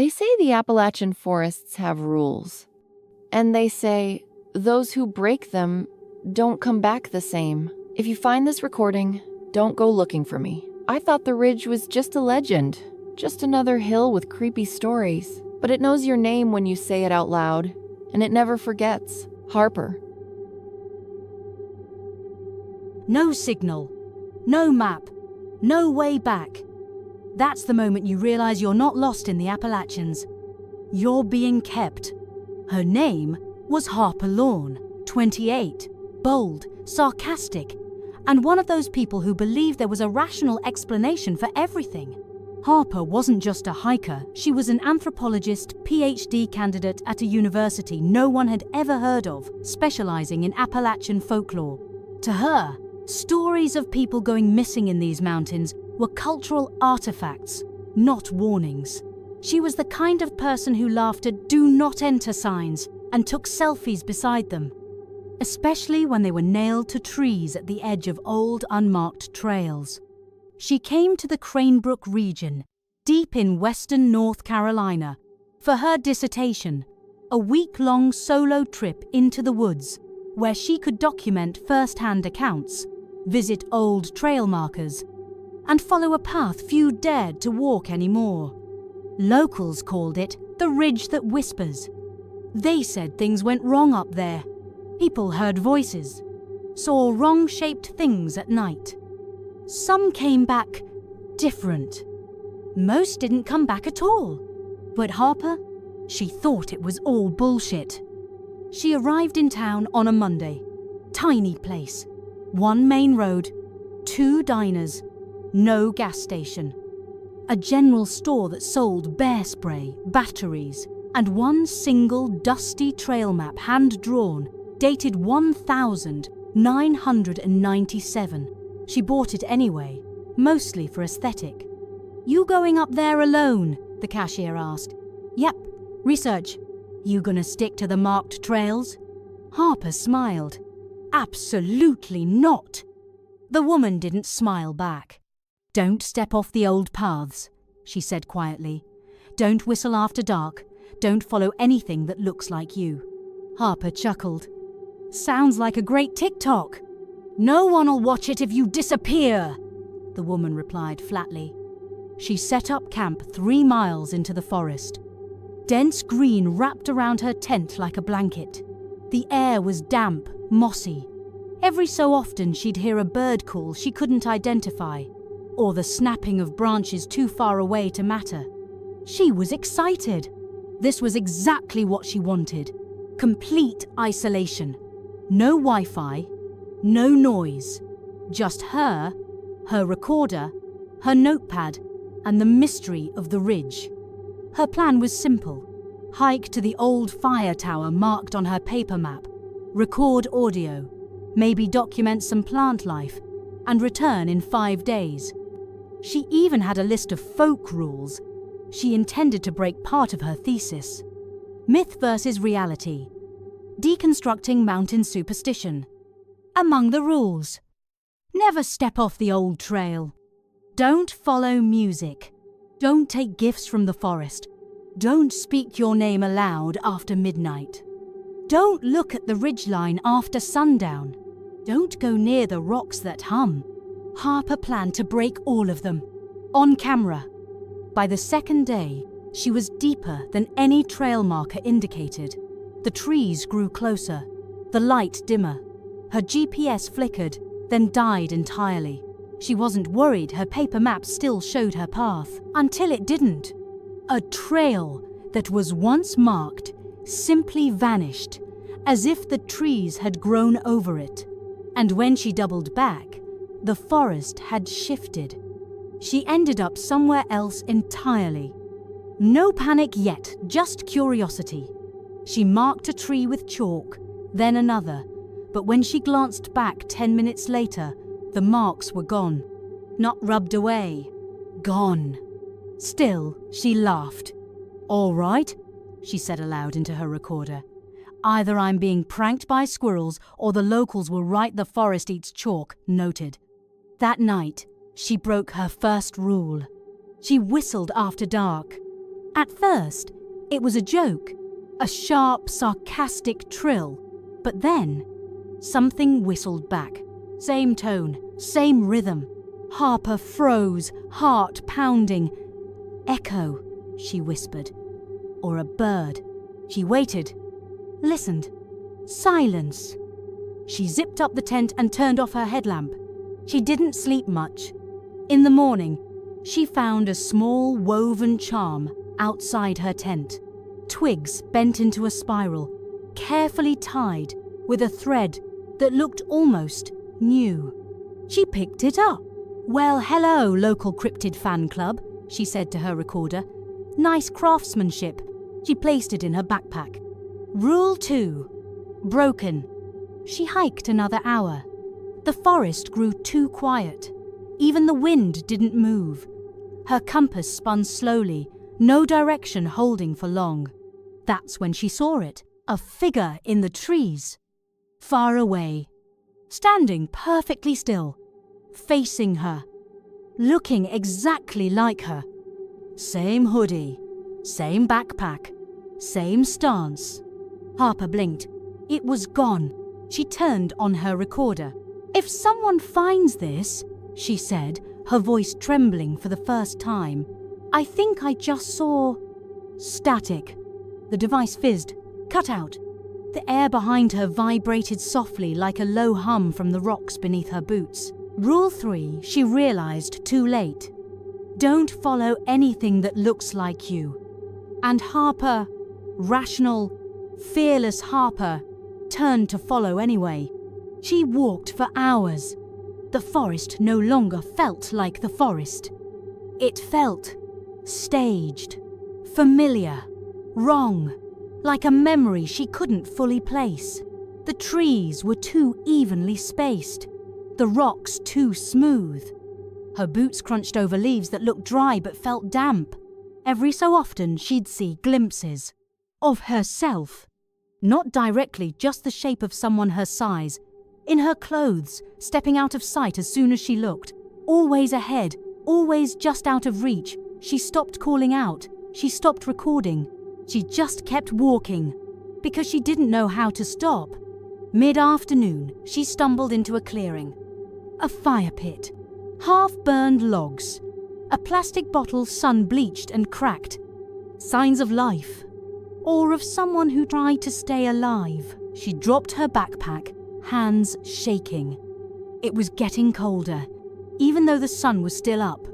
They say the Appalachian forests have rules. And they say those who break them don't come back the same. If you find this recording, don't go looking for me. I thought the ridge was just a legend, just another hill with creepy stories. But it knows your name when you say it out loud, and it never forgets. Harper. No signal, no map, no way back. That's the moment you realize you're not lost in the Appalachians. You're being kept. Her name was Harper Lorne, 28, bold, sarcastic, and one of those people who believed there was a rational explanation for everything. Harper wasn't just a hiker, she was an anthropologist, PhD candidate at a university no one had ever heard of, specializing in Appalachian folklore. To her, stories of people going missing in these mountains were cultural artifacts, not warnings. She was the kind of person who laughed at "do not enter" signs and took selfies beside them, especially when they were nailed to trees at the edge of old, unmarked trails. She came to the Cranebrook region, deep in western North Carolina, for her dissertation, a week-long solo trip into the woods, where she could document first-hand accounts, visit old trail markers, and follow a path few dared to walk anymore. Locals called it the Ridge That Whispers. They said things went wrong up there. People heard voices, saw wrong-shaped things at night. Some came back different. Most didn't come back at all. But Harper, she thought it was all bullshit. She arrived in town on a Monday. Tiny place. One main road, 2 diners, no gas station. A general store that sold bear spray, batteries, and one single dusty trail map hand-drawn, dated 1997. She bought it anyway, mostly for aesthetic. "You going up there alone?" the cashier asked. "Yep, research." "You gonna stick to the marked trails?" Harper smiled. "Absolutely not." The woman didn't smile back. "Don't step off the old paths," she said quietly. "Don't whistle after dark. Don't follow anything that looks like you." Harper chuckled. "Sounds like a great TikTok." "No one'll watch it if you disappear," the woman replied flatly. She set up camp 3 miles into the forest. Dense green wrapped around her tent like a blanket. The air was damp, mossy. Every so often she'd hear a bird call she couldn't identify, or the snapping of branches too far away to matter. She was excited. This was exactly what she wanted. Complete isolation. No Wi-Fi, no noise. Just her recorder, her notepad, and the mystery of the ridge. Her plan was simple. Hike to the old fire tower marked on her paper map, record audio, maybe document some plant life, and return in 5 days. She even had a list of folk rules. She intended to break part of her thesis. Myth versus reality. Deconstructing mountain superstition. Among the rules: never step off the old trail. Don't follow music. Don't take gifts from the forest. Don't speak your name aloud after midnight. Don't look at the ridgeline after sundown. Don't go near the rocks that hum. Harper planned to break all of them, on camera. By the second day, she was deeper than any trail marker indicated. The trees grew closer, the light dimmer. Her GPS flickered, then died entirely. She wasn't worried her paper map still showed her path, until it didn't. A trail that was once marked simply vanished, as if the trees had grown over it. And when she doubled back, the forest had shifted. She ended up somewhere else entirely. No panic yet, just curiosity. She marked a tree with chalk, then another, but when she glanced back 10 minutes later, the marks were gone. Not rubbed away. Gone. Still, she laughed. "All right," she said aloud into her recorder. "Either I'm being pranked by squirrels or the locals will write the forest eats chalk, noted." That night, she broke her first rule. She whistled after dark. At first, it was a joke, a sharp, sarcastic trill. But then, something whistled back. Same tone, same rhythm. Harper froze, heart pounding. "Echo," she whispered. "Or a bird." She waited, listened. Silence. She zipped up the tent and turned off her headlamp. She didn't sleep much. In the morning, she found a small woven charm outside her tent. Twigs bent into a spiral, carefully tied with a thread that looked almost new. She picked it up. "Well, hello, local cryptid fan club," she said to her recorder. "Nice craftsmanship." She placed it in her backpack. Rule 2. Broken. She hiked another hour. The forest grew too quiet. Even the wind didn't move. Her compass spun slowly, no direction holding for long. That's when she saw it, a figure in the trees. Far away, standing perfectly still, facing her, looking exactly like her. Same hoodie, same backpack, same stance. Harper blinked. It was gone. She turned on her recorder. "If someone finds this," she said, her voice trembling for the first time, "I think I just saw..." Static. The device fizzed, cut out. The air behind her vibrated softly like a low hum from the rocks beneath her boots. Rule 3, she realized too late. Don't follow anything that looks like you. And Harper, rational, fearless Harper, turned to follow anyway. She walked for hours. The forest no longer felt like the forest. It felt staged, familiar, wrong, like a memory she couldn't fully place. The trees were too evenly spaced, the rocks too smooth. Her boots crunched over leaves that looked dry but felt damp. Every so often she'd see glimpses of herself. Not directly, just the shape of someone her size, in her clothes, stepping out of sight as soon as she looked. Always ahead, always just out of reach. She stopped calling out. She stopped recording. She just kept walking, because she didn't know how to stop. Mid-afternoon, she stumbled into a clearing. A fire pit. Half-burned logs. A plastic bottle sun-bleached and cracked. Signs of life. Or of someone who tried to stay alive. She dropped her backpack, hands shaking. It was getting colder, even though the sun was still up.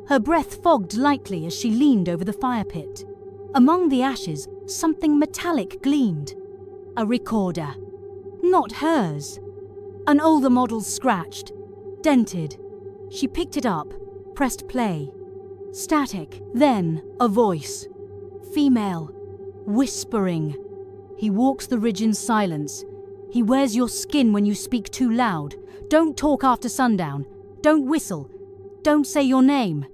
Her breath fogged lightly as she leaned over the fire pit. Among the ashes, something metallic gleamed. A recorder. Not hers. An older model scratched, dented. She picked it up, pressed play. Static. Then a voice. Female. Whispering. He walks the ridge in silence. He wears your skin when you speak too loud. Don't talk after sundown. Don't whistle. Don't say your name.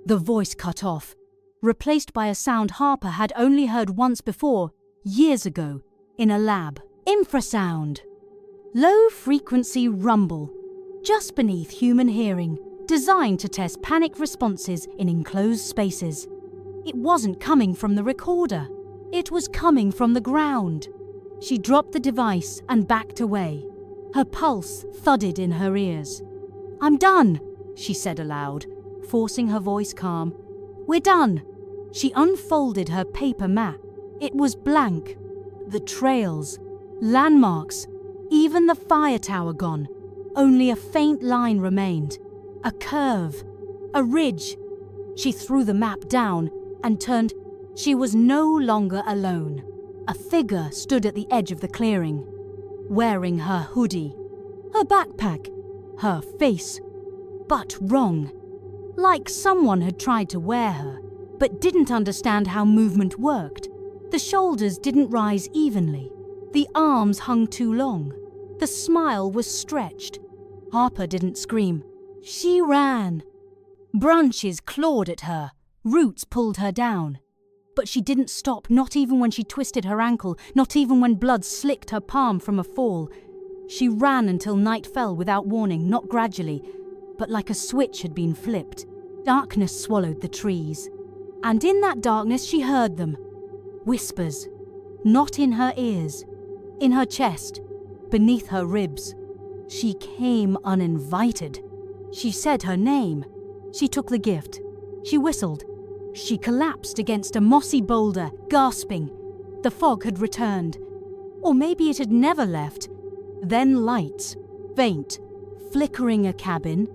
The voice cut off, replaced by a sound Harper had only heard once before, years ago, in a lab. Infrasound. Low-frequency rumble, just beneath human hearing, designed to test panic responses in enclosed spaces. It wasn't coming from the recorder. It was coming from the ground. She dropped the device and backed away. Her pulse thudded in her ears. "I'm done," she said aloud, forcing her voice calm. "We're done." She unfolded her paper map. It was blank. The trails, landmarks, even the fire tower gone. Only a faint line remained. A curve, a ridge. She threw the map down and turned. She was no longer alone. A figure stood at the edge of the clearing, wearing her hoodie, her backpack, her face, but wrong. Like someone had tried to wear her, but didn't understand how movement worked. The shoulders didn't rise evenly. The arms hung too long. The smile was stretched. Harper didn't scream. She ran. Branches clawed at her. Roots pulled her down. But she didn't stop, not even when she twisted her ankle, not even when blood slicked her palm from a fall. She ran until night fell without warning, not gradually, but like a switch had been flipped. Darkness swallowed the trees. And in that darkness she heard them. Whispers, not in her ears, in her chest, beneath her ribs. She came uninvited. She said her name. She took the gift. She whistled. She collapsed against a mossy boulder, gasping. The fog had returned. Or maybe it had never left. Then lights, faint, flickering a cabin.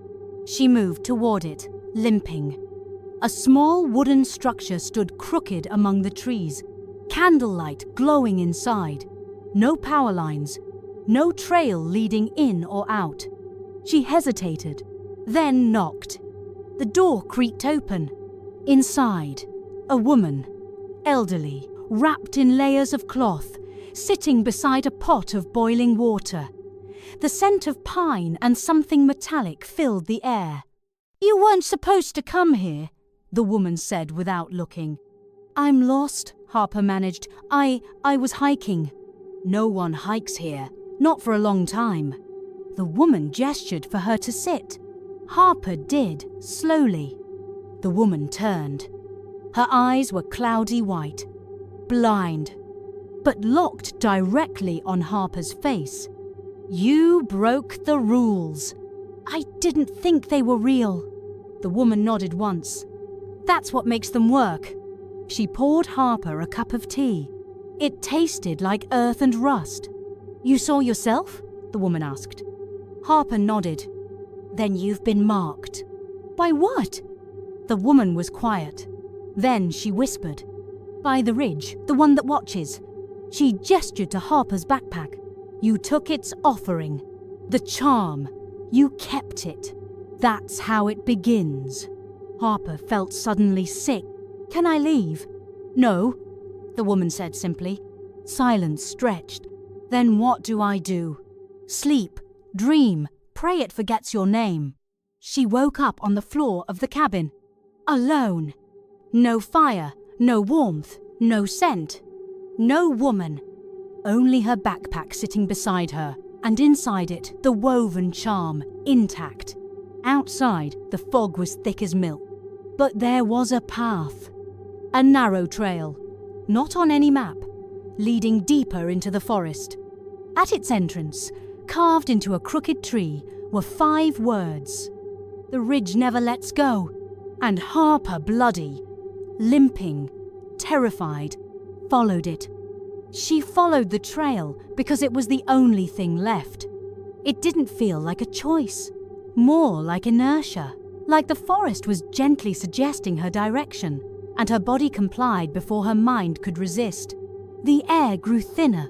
She moved toward it, limping. A small wooden structure stood crooked among the trees, candlelight glowing inside. No power lines, no trail leading in or out. She hesitated, then knocked. The door creaked open. Inside, a woman, elderly, wrapped in layers of cloth, sitting beside a pot of boiling water. The scent of pine and something metallic filled the air. "You weren't supposed to come here," the woman said without looking. "I'm lost," Harper managed. I was hiking." "No one hikes here, not for a long time." The woman gestured for her to sit. Harper did, slowly. The woman turned. Her eyes were cloudy white, blind, but locked directly on Harper's face. "You broke the rules." "I didn't think they were real." The woman nodded once. "That's what makes them work." She poured Harper a cup of tea. It tasted like earth and rust. "You saw yourself?" the woman asked. Harper nodded. "Then you've been marked." "By what?" The woman was quiet. Then she whispered. "By the ridge, the one that watches." She gestured to Harper's backpack. "You took its offering. The charm. You kept it. That's how it begins." Harper felt suddenly sick. "Can I leave?" "No," the woman said simply. Silence stretched. "Then what do I do?" "Sleep, dream, pray it forgets your name." She woke up on the floor of the cabin. Alone. No fire, no warmth, no scent. No woman. Only her backpack sitting beside her, and inside it the woven charm, intact. Outside, the fog was thick as milk. But there was a path. A narrow trail, not on any map, leading deeper into the forest. At its entrance, carved into a crooked tree, were 5 words. "The ridge never lets go." And Harper, bloody, limping, terrified, followed it. She followed the trail because it was the only thing left. It didn't feel like a choice, more like inertia, like the forest was gently suggesting her direction, and her body complied before her mind could resist. The air grew thinner,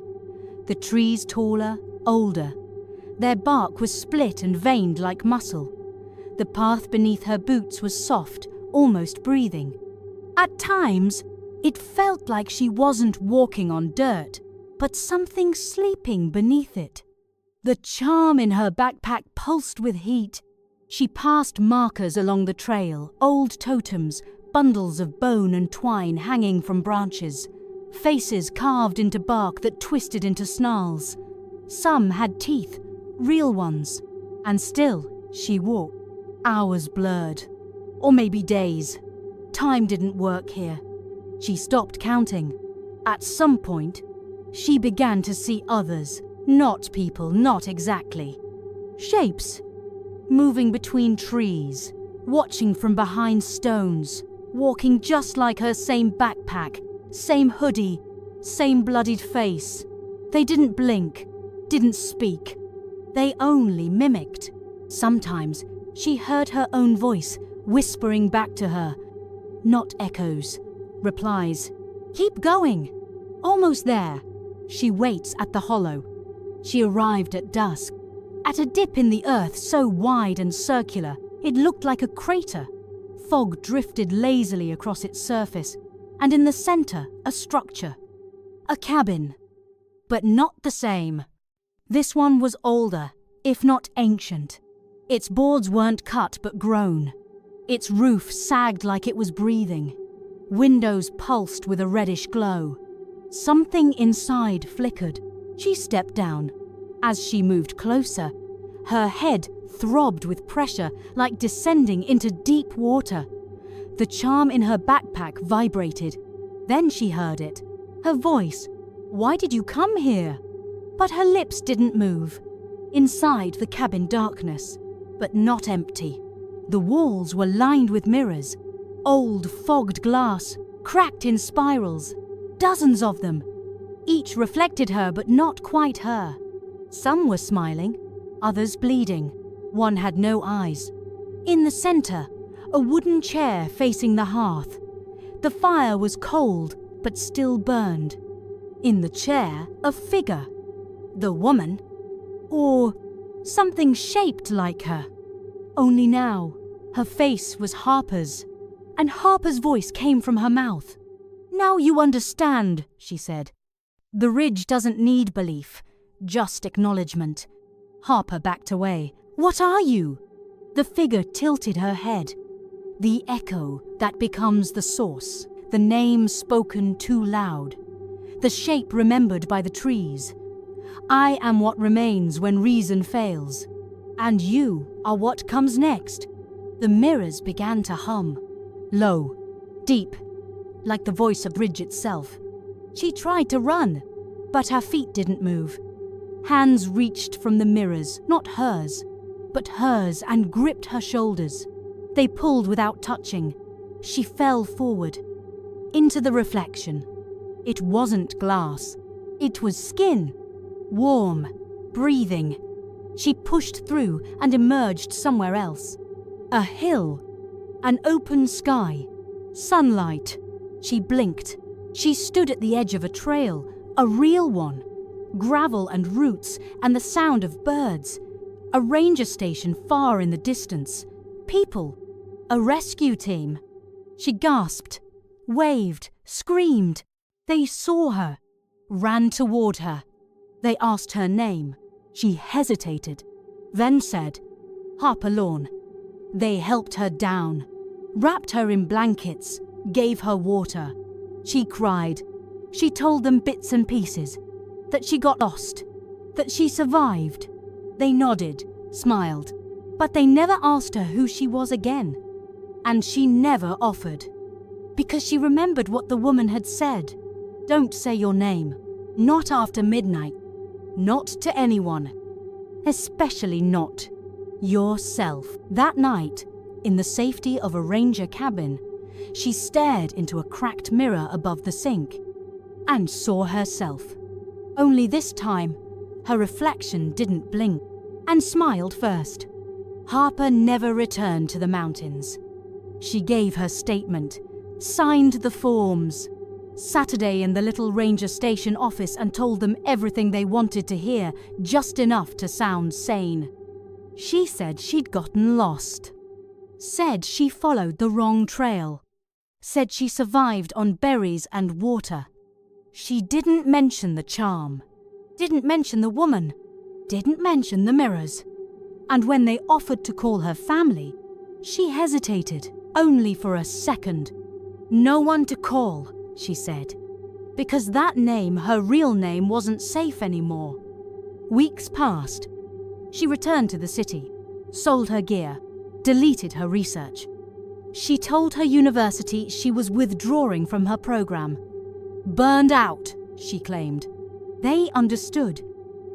the trees taller, older. Their bark was split and veined like muscle. The path beneath her boots was soft, almost breathing. At times, it felt like she wasn't walking on dirt, but something sleeping beneath it. The charm in her backpack pulsed with heat. She passed markers along the trail, old totems, bundles of bone and twine hanging from branches, faces carved into bark that twisted into snarls. Some had teeth, real ones, and still she walked. Hours blurred, or maybe days. Time didn't work here. She stopped counting. At some point, she began to see others, not people, not exactly. Shapes, moving between trees, watching from behind stones, walking just like her, same backpack, same hoodie, same bloodied face. They didn't blink, didn't speak. They only mimicked. Sometimes she heard her own voice whispering back to her. Not echoes, replies. "Keep going." Almost there. She waits at the hollow. She arrived at dusk. At a dip in the earth so wide and circular, it looked like a crater. Fog drifted lazily across its surface, and in the center, a structure. A cabin. But not the same. This one was older, if not ancient. Its boards weren't cut but grown. Its roof sagged like it was breathing. Windows pulsed with a reddish glow. Something inside flickered. She stepped down. As she moved closer, her head throbbed with pressure like descending into deep water. The charm in her backpack vibrated. Then she heard it. Her voice. "Why did you come here?" But her lips didn't move. Inside the cabin darkness, but not empty. The walls were lined with mirrors. Old fogged glass, cracked in spirals. Dozens of them. Each reflected her, but not quite her. Some were smiling, others bleeding. One had no eyes. In the center, a wooden chair facing the hearth. The fire was cold, but still burned. In the chair, a figure. The woman, or something shaped like her. Only now, her face was Harper's, and Harper's voice came from her mouth. "Now you understand," she said. "The ridge doesn't need belief, just acknowledgement." Harper backed away. "What are you?" The figure tilted her head. The echo that becomes the source, the name spoken too loud, the shape remembered by the trees. I am what remains when reason fails, and you are what comes next. The mirrors began to hum, low, deep, like the voice of Bridge itself. She tried to run, but her feet didn't move. Hands reached from the mirrors, not hers, but hers, and gripped her shoulders. They pulled without touching. She fell forward, into the reflection. It wasn't glass. It was skin. Warm, breathing. She pushed through and emerged somewhere else. A hill, an open sky, sunlight. She blinked. She stood at the edge of a trail, a real one. Gravel and roots and the sound of birds. A ranger station far in the distance. People. A rescue team. She gasped, waved, screamed. They saw her, ran toward her. They asked her name. She hesitated, then said, "Harper Lorne." They helped her down, wrapped her in blankets, gave her water. She cried. She told them bits and pieces, that she got lost, that she survived. They nodded, smiled, but they never asked her who she was again. And she never offered, because she remembered what the woman had said. "Don't say your name, not after midnight, not to anyone, especially not yourself." That night, in the safety of a ranger cabin, she stared into a cracked mirror above the sink and saw herself. Only this time, her reflection didn't blink and smiled first. Harper never returned to the mountains. She gave her statement, signed the forms, Saturday in the little ranger station office, and told them everything they wanted to hear, just enough to sound sane. She said she'd gotten lost. Said she followed the wrong trail. Said she survived on berries and water. She didn't mention the charm. Didn't mention the woman. Didn't mention the mirrors. And when they offered to call her family, she hesitated, only for a second. "No one to call," she said, because that name, her real name, wasn't safe anymore. Weeks passed. She returned to the city, sold her gear, deleted her research. She told her university she was withdrawing from her program. "Burned out," she claimed. They understood.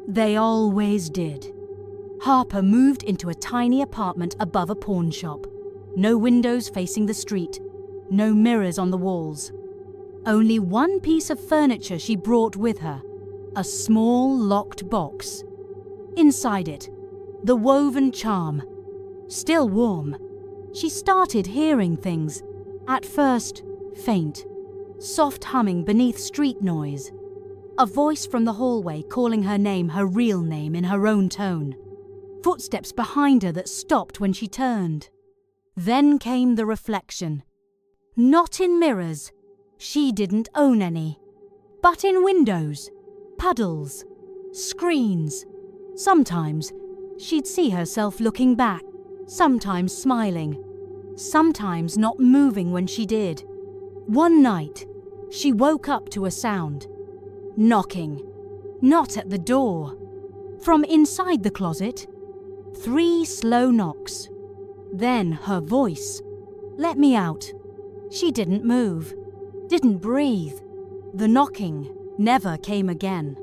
They always did. Harper moved into a tiny apartment above a pawn shop. No windows facing the street. No mirrors on the walls. Only one piece of furniture she brought with her. A small locked box. Inside it, the woven charm. Still warm. She started hearing things. At first, faint. Soft humming beneath street noise. A voice from the hallway calling her name, her real name, in her own tone. Footsteps behind her that stopped when she turned. Then came the reflection. Not in mirrors. She didn't own any. But in windows, puddles, screens. Sometimes she'd see herself looking back, sometimes smiling, sometimes not moving when she did. One night, she woke up to a sound. Knocking. Not at the door. From inside the closet. 3 slow knocks. Then her voice. "Let me out. She didn't move, didn't breathe. The knocking never came again.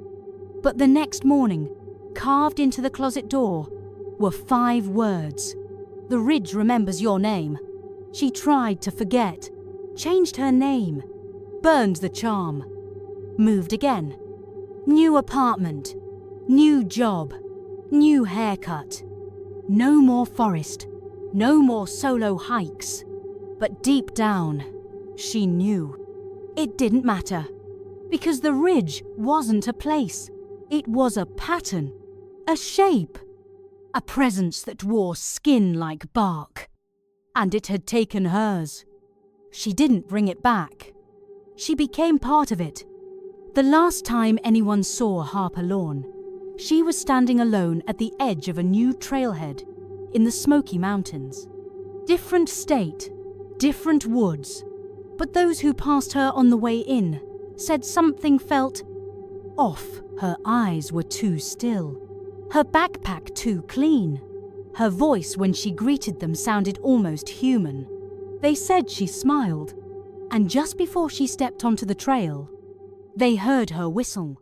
But the next morning, carved into the closet door, were 5 words. The ridge remembers your name. She tried to forget, changed her name, burned the charm, moved again. New apartment, new job, new haircut. No more forest, no more solo hikes. But deep down, she knew. It didn't matter, because the ridge wasn't a place. It was a pattern, a shape, a presence that wore skin like bark. And it had taken hers. She didn't bring it back. She became part of it. The last time anyone saw Harper Lorne, she was standing alone at the edge of a new trailhead in the Smoky Mountains. Different state, different woods, but those who passed her on the way in said something felt off. Her eyes were too still, her backpack too clean. Her voice when she greeted them sounded almost human. They said she smiled, and just before she stepped onto the trail, they heard her whistle.